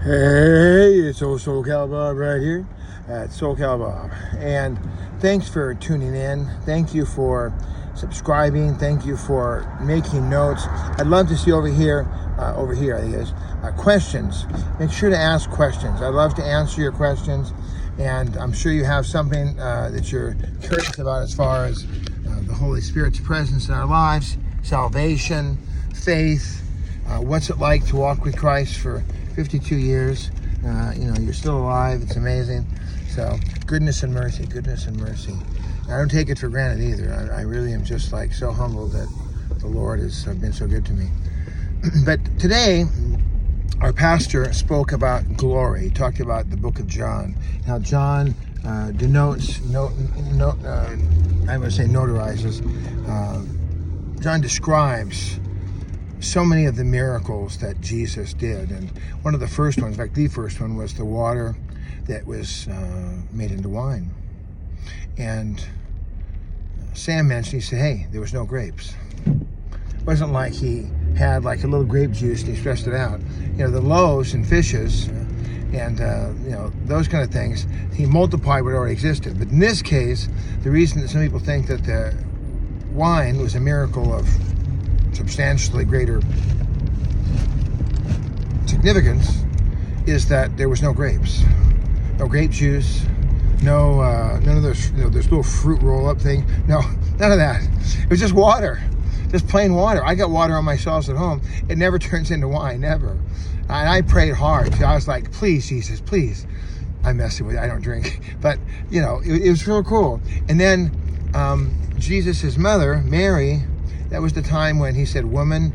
Hey, it's old SoCal Bob right here at SoCal Bob. And thanks for tuning in. Thank you for subscribing. Thank you for making notes. I'd love to see over here I think it is, questions. Make sure to ask questions. I'd love to answer your questions. And I'm sure you have something that you're curious about as far as the Holy Spirit's presence in our lives, salvation, faith. What's it like to walk with Christ for 52 years? You're still alive. It's amazing. So goodness and mercy. I don't take it for granted either. I really am just like so humbled that the Lord has been so good to me. But today, our pastor spoke about glory. He talked about the book of John. How John notarizes. John describes so many of the miracles that Jesus did. And one of the first ones, in fact, the first one, was the water that was made into wine. And Sam mentioned, he said, hey, there was no grapes. It wasn't like he had like a little grape juice and he stretched it out. The loaves and fishes and those kind of things, he multiplied what already existed. But in this case, the reason that some people think that the wine was a miracle of substantially greater significance is that there was no grapes, no grape juice, none of those this little fruit roll-up thing. No, none of that. It was just water, just plain water. I got water on my shelves at home. It never turns into wine, never. And I prayed hard. I was like, please, Jesus, please. I'm messing with you. I don't drink, but it was real cool. And then Jesus' mother, Mary. That was the time when he said, woman,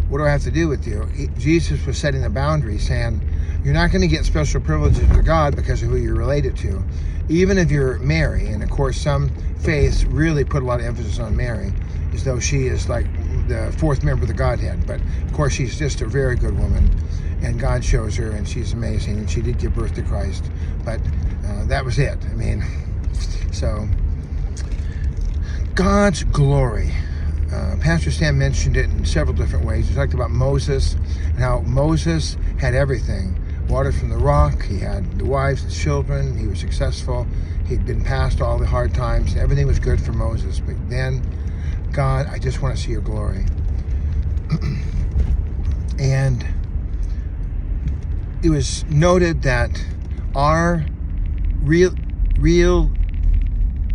what do I have to do with you? Jesus was setting a boundary, saying, you're not going to get special privileges to God because of who you're related to. Even if you're Mary, and of course some faiths really put a lot of emphasis on Mary, as though she is like the fourth member of the Godhead. But of course she's just a very good woman, and God shows her, and she's amazing, and she did give birth to Christ. But that was it. So God's glory. Pastor Sam mentioned it in several different ways. He talked about Moses and how Moses had everything. Water from the rock. He had the wives, the children. He was successful. He'd been past all the hard times. Everything was good for Moses. But then, God, I just want to see your glory. And it was noted that our real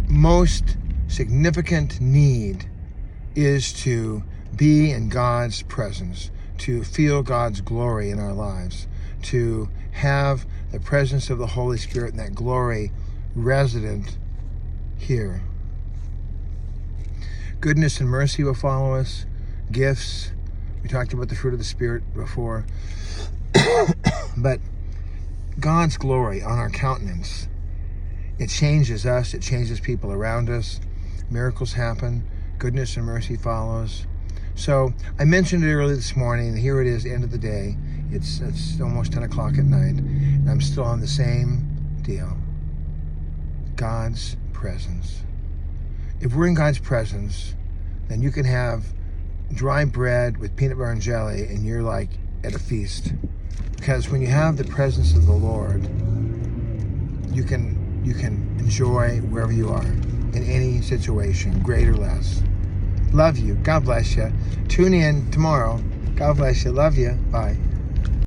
most significant need is to be in God's presence, to feel God's glory in our lives, to have the presence of the Holy Spirit and that glory resident here. Goodness and mercy will follow us, gifts. We talked about the fruit of the Spirit before. But God's glory on our countenance, it changes us, it changes people around us. Miracles happen. Goodness and mercy follows. So I mentioned it early this morning, and here it is, end of the day. It's almost 10 o'clock at night, and I'm still on the same deal. God's presence. If we're in God's presence, then you can have dry bread with peanut butter and jelly, and you're like at a feast. Because when you have the presence of the Lord, you can enjoy wherever you are, in any situation, great or less. Love you. God bless you. Tune in tomorrow. God bless you. Love you. Bye.